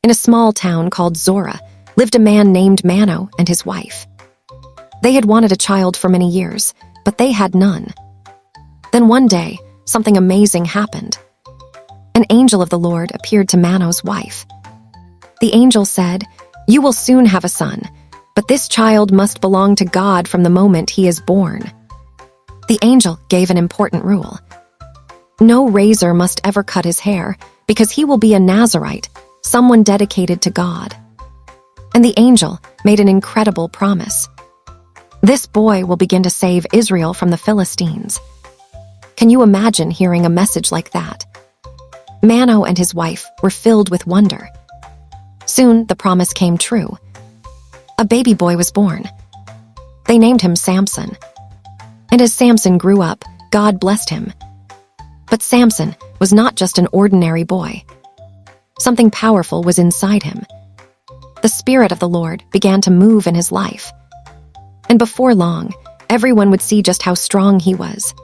In a small town called Zorah lived a man named Manoah and his wife. They had wanted a child for many years, but they had none. Then one day, something amazing happened. An angel of the Lord appeared to Manoah's wife. The angel said, "You will soon have a son, but this child must belong to God from the moment he is born." The angel gave an important rule. No razor must ever cut his hair, because he will be a Nazirite, someone dedicated to God. And the angel made an incredible promise. This boy will begin to save Israel from the Philistines. Can you imagine hearing a message like that? Manoah and his wife were filled with wonder. Soon, the promise came true. A baby boy was born. They named him Samson. And as Samson grew up, God blessed him. But Samson was not just an ordinary boy. Something powerful was inside him. The Spirit of the Lord began to move in his life. And before long, everyone would see just how strong he was.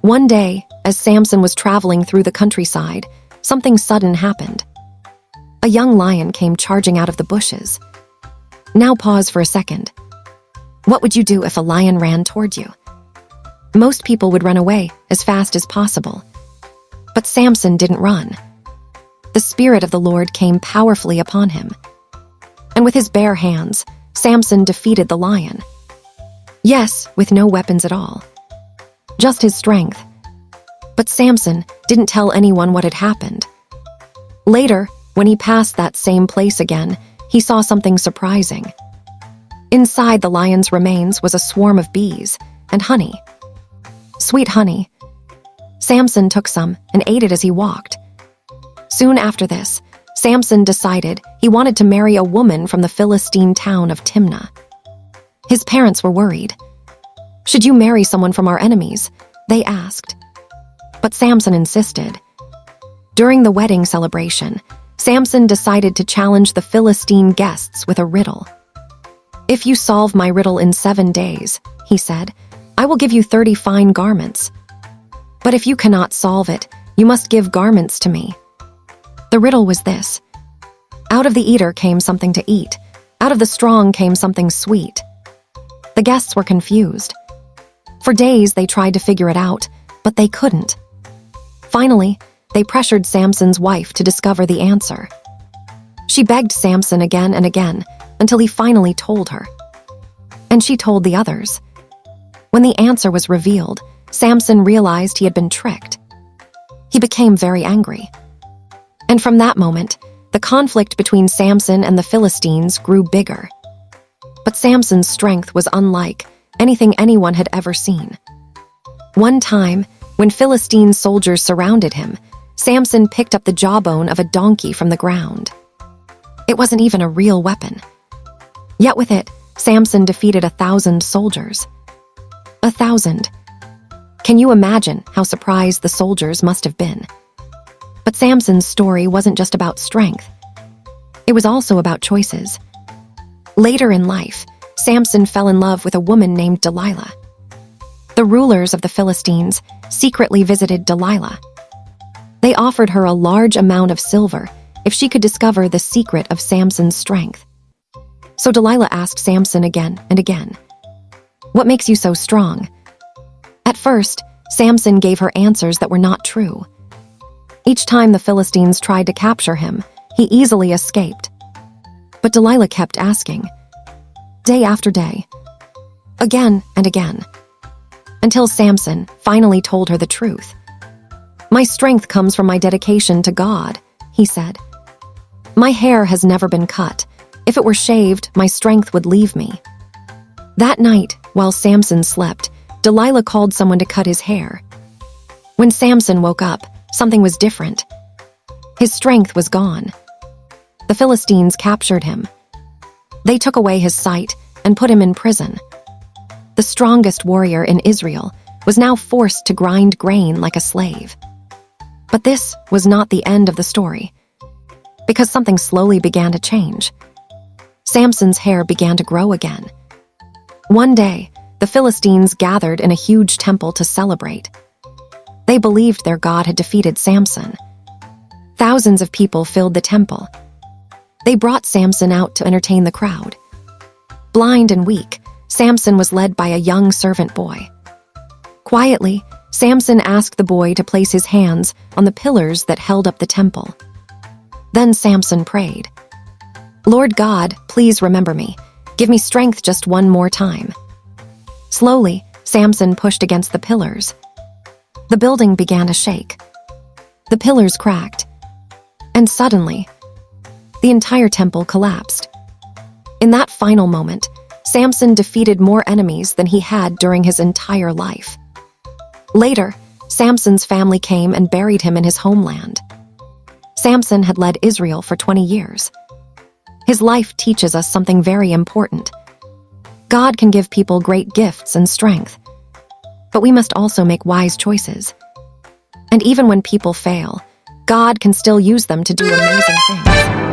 One day, as Samson was traveling through the countryside, something sudden happened. A young lion came charging out of the bushes. Now pause for a second. What would you do if a lion ran toward you? Most people would run away as fast as possible. But Samson didn't run. The Spirit of the Lord came powerfully upon him. And with his bare hands, Samson defeated the lion. Yes, with no weapons at all. Just his strength. But Samson didn't tell anyone what had happened. Later, when he passed that same place again, he saw something surprising. Inside the lion's remains was a swarm of bees and honey. Sweet honey. Samson took some and ate it as he walked. Soon after this, Samson decided he wanted to marry a woman from the Philistine town of Timnah. His parents were worried. "Should you marry someone from our enemies?" they asked. But Samson insisted. During the wedding celebration, Samson decided to challenge the Philistine guests with a riddle. "If you solve my riddle in 7 days," he said, "I will give you 30 fine garments. But if you cannot solve it, you must give garments to me." The riddle was this. Out of the eater came something to eat. Out of the strong came something sweet. The guests were confused. For days they tried to figure it out, but they couldn't. Finally, they pressured Samson's wife to discover the answer. She begged Samson again and again until he finally told her. And she told the others. When the answer was revealed, Samson realized he had been tricked. He became very angry. And from that moment, the conflict between Samson and the Philistines grew bigger. But Samson's strength was unlike anything anyone had ever seen. One time, when Philistine soldiers surrounded him, Samson picked up the jawbone of a donkey from the ground. It wasn't even a real weapon. Yet with it, Samson defeated 1,000 soldiers. 1,000. Can you imagine how surprised the soldiers must have been? But Samson's story wasn't just about strength. It was also about choices. Later in life, Samson fell in love with a woman named Delilah. The rulers of the Philistines secretly visited Delilah. They offered her a large amount of silver if she could discover the secret of Samson's strength. So Delilah asked Samson again and again, "What makes you so strong?" At first, Samson gave her answers that were not true. Each time the Philistines tried to capture him, he easily escaped. But Delilah kept asking, day after day, again and again, until Samson finally told her the truth. "My strength comes from my dedication to God," he said. "My hair has never been cut. If it were shaved, my strength would leave me." That night, while Samson slept, Delilah called someone to cut his hair. When Samson woke up, something was different. His strength was gone. The Philistines captured him. They took away his sight and put him in prison. The strongest warrior in Israel was now forced to grind grain like a slave. But this was not the end of the story, because something slowly began to change. Samson's hair began to grow again. One day, the Philistines gathered in a huge temple to celebrate. They believed their God had defeated Samson. Thousands of people filled the temple. They brought Samson out to entertain the crowd. Blind and weak, Samson was led by a young servant boy. Quietly, Samson asked the boy to place his hands on the pillars that held up the temple. Then Samson prayed, "Lord God, please remember me. Give me strength just one more time." Slowly, Samson pushed against the pillars. The building began to shake. The pillars cracked. And suddenly, the entire temple collapsed. In that final moment, Samson defeated more enemies than he had during his entire life. Later, Samson's family came and buried him in his homeland. Samson had led Israel for 20 years. His life teaches us something very important. God can give people great gifts and strength, but we must also make wise choices. And even when people fail, God can still use them to do amazing things.